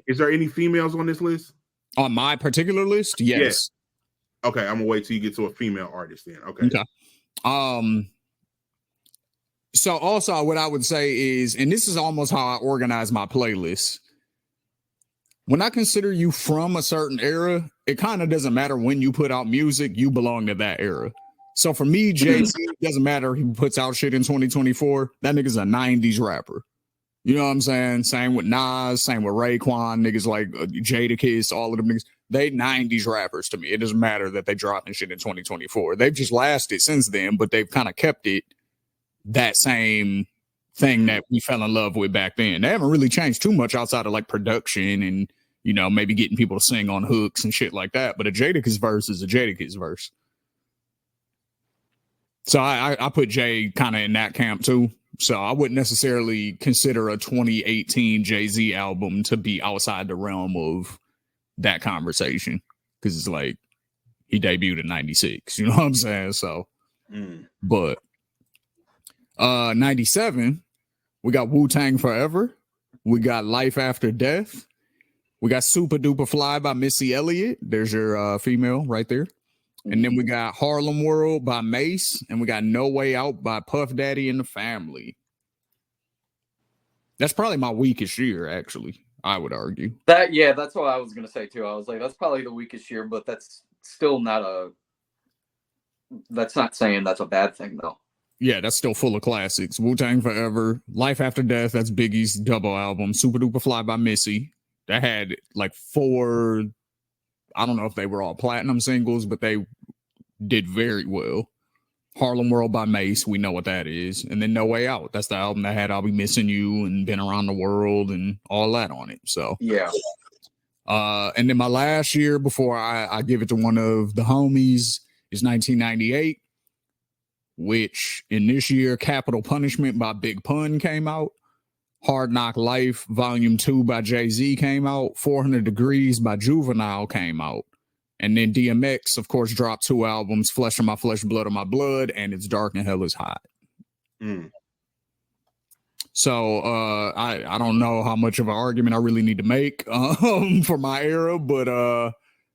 Is there any females on this list? On my particular list, yes. Okay, I'm gonna wait till you get to a female artist then. Okay. So also what I would say is, and this is almost how I organize my playlist. When I consider you from a certain era, it kind of doesn't matter when you put out music, you belong to that era. So for me, Jay-Z, it doesn't matter he puts out shit in 2024. That nigga's a 90s rapper. You know what I'm saying? Same with Nas, same with Raekwon, niggas like Jadakiss, all of them niggas. They 90s rappers to me. It doesn't matter that they dropping shit in 2024. They've just lasted since then, but they've kind of kept it that same thing that we fell in love with back then. They haven't really changed too much outside of like production and, you know, maybe getting people to sing on hooks and shit like that. But a Jadakiss verse is a Jadakiss verse. So I put Jay kind of in that camp too. So I wouldn't necessarily consider a 2018 Jay-Z album to be outside the realm of that conversation. Because it's like he debuted in 96. You know what I'm saying? So, but 97, we got Wu-Tang Forever. We got Life After Death. We got Super Duper Fly by Missy Elliott. There's your female right there. And then we got Harlem World by Mace. And we got No Way Out by Puff Daddy and the Family. That's probably my weakest year, actually, I would argue. That's what I was going to say, too. I was like, that's probably the weakest year, but that's still not that's not saying that's a bad thing, though. Yeah, that's still full of classics. Wu-Tang Forever, Life After Death, that's Biggie's double album. Super Duper Fly by Missy. That had like 4, I don't know if they were all platinum singles, but they did very well. Harlem World by Mace, we know what that is. And then No Way Out, that's the album that had I'll Be Missing You and Been Around the World and all that on it. So yeah. And then my last year before I give it to one of the homies is 1998, which in this year, Capital Punishment by Big Pun came out. Hard Knock Life Volume 2 by Jay-Z came out. 400 Degrees by Juvenile came out. And then DMX, of course, dropped 2 albums, Flesh of My Flesh, Blood of My Blood, and It's Dark and Hell is Hot. So I don't know how much of an argument I really need to make for my era, but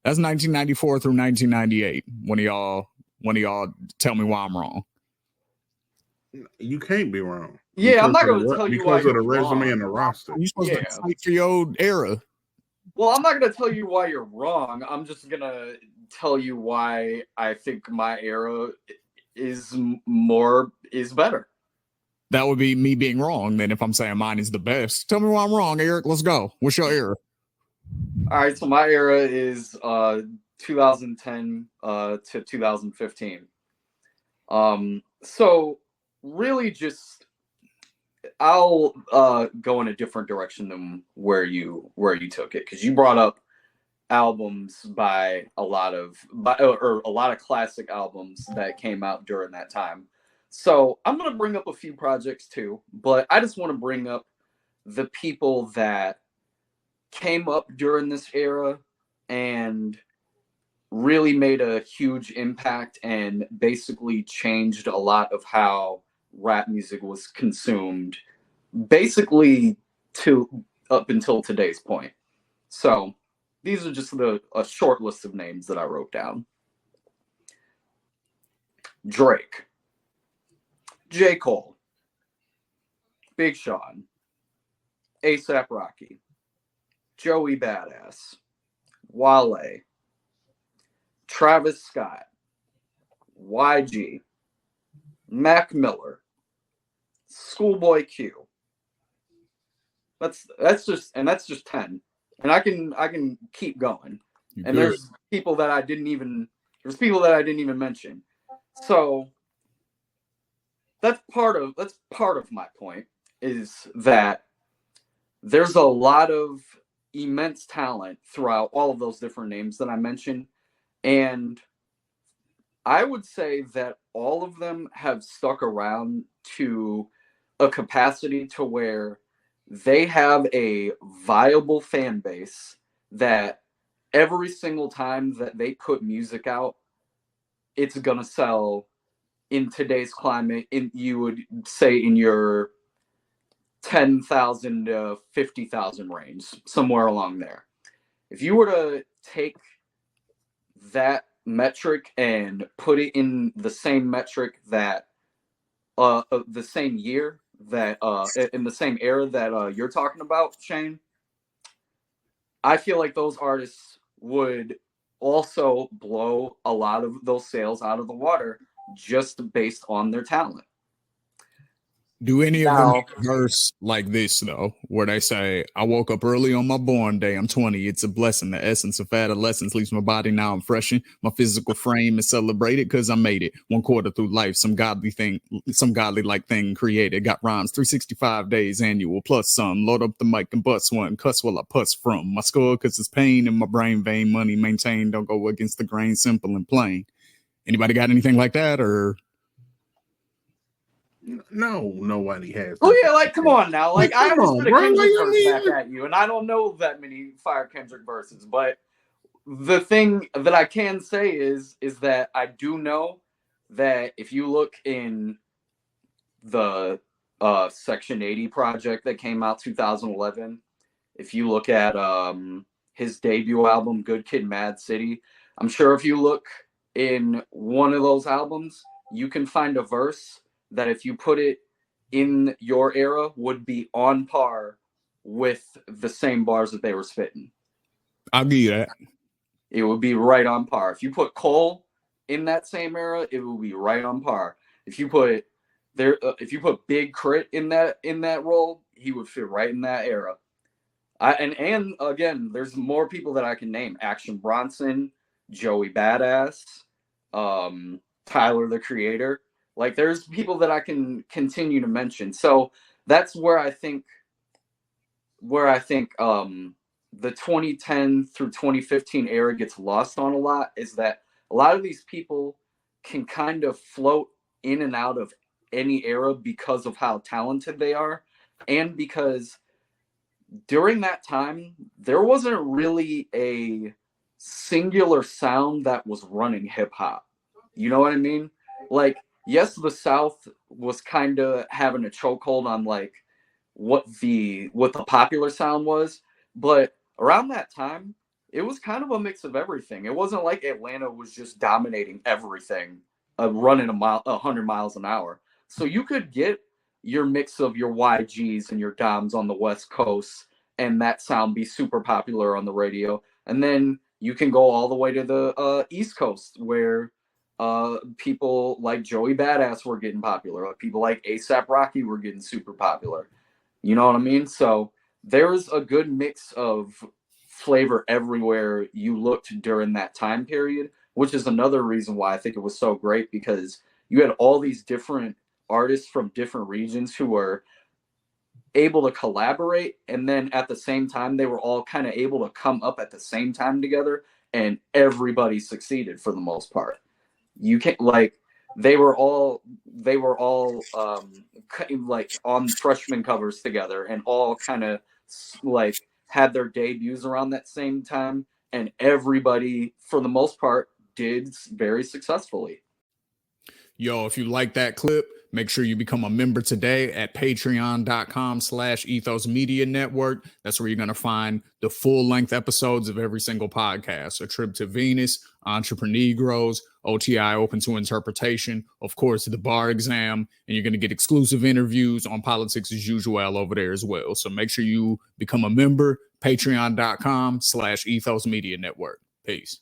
that's 1994 through 1998. One of y'all tell me why I'm wrong. You can't be wrong. Yeah, I'm not going to tell you why because of the resume and the roster. You're supposed to fight for your era. Well, I'm not going to tell you why you're wrong. I'm just going to tell you why I think my era is better. That would be me being wrong then if I'm saying mine is the best. Tell me why I'm wrong, Eric. Let's go. What's your era? All right, so my era is 2010 to 2015. So really just I'll go in a different direction than where you took it, because you brought up albums by a lot of classic albums that came out during that time. So I'm going to bring up a few projects too, but I just want to bring up the people that came up during this era and really made a huge impact and basically changed a lot of how rap music was consumed, basically up until today's point. So these are just a short list of names that I wrote down. Drake, J. Cole, Big Sean, A$AP Rocky, Joey Badass, Wale, Travis Scott, YG, Mac Miller, Schoolboy Q. That's just 10. And I can keep going. And there's people that I didn't even mention. So that's part of my point, is that there's a lot of immense talent throughout all of those different names that I mentioned. And I would say that all of them have stuck around to a capacity to where they have a viable fan base that every single time that they put music out, it's going to sell in today's climate. You would say in your 10,000 to 50,000 range, somewhere along there. If you were to take that metric and put it in the same metric that the same year that in the same era that you're talking about, Shane, I feel like those artists would also blow a lot of those sales out of the water just based on their talent. Do any of them verse like this though, where they say, "I woke up early on my born day. I'm 20. It's a blessing. The essence of adolescence leaves my body. Now I'm freshened. My physical frame is celebrated because I made it 1/4 through life. Some godly like thing created. Got rhymes 365 days annual plus some. Load up the mic and bust one. Cuss while I puss from my skull because it's pain in my brain vein. Money maintained. Don't go against the grain. Simple and plain." Anybody got anything like that or? No, nobody has. Oh yeah, like come on now, like I understood a Kendrick verse like, back at you, and I don't know that many Fire Kendrick verses, but the thing that I can say is that I do know that if you look in the Section 80 project that came out 2011, if you look at his debut album Good Kid, Mad City, I'm sure if you look in one of those albums, you can find a verse that if you put it in your era would be on par with the same bars that they were spitting. I'll give you that. It would be right on par. If you put Cole in that same era, it will be right on par. If you put Big Crit in that role, he would fit right in that era. And again, there's more people that I can name: Action Bronson, Joey Badass, Tyler the Creator. Like there's people that I can continue to mention. So that's where I think the 2010 through 2015 era gets lost on a lot, is that a lot of these people can kind of float in and out of any era because of how talented they are, and because during that time there wasn't really a singular sound that was running hip hop. You know what I mean? Like, yes, the South was kind of having a chokehold on like what the popular sound was, but around that time, it was kind of a mix of everything. It wasn't like Atlanta was just dominating everything, running 100 miles an hour. So you could get your mix of your YGs and your Doms on the West Coast, and that sound be super popular on the radio. And then you can go all the way to the East Coast, where people like Joey Badass were getting popular. People like A$AP Rocky were getting super popular. You know what I mean? So there's a good mix of flavor everywhere you looked during that time period, which is another reason why I think it was so great, because you had all these different artists from different regions who were able to collaborate, and then at the same time they were all kind of able to come up at the same time together, and everybody succeeded for the most part. You can't, like, they were all like on freshman covers together, and all kind of like had their debuts around that same time, and everybody for the most part did very successfully. Yo, if you like that clip, make sure you become a member today at patreon.com/Ethos Media Network. That's where you're going to find the full-length episodes of every single podcast: A Trip to Venus, Entreprenegros, OTI Open to Interpretation, of course, the bar exam, and you're going to get exclusive interviews on Politics as Usual over there as well. So make sure you become a member, patreon.com/Ethos Media Network. Peace.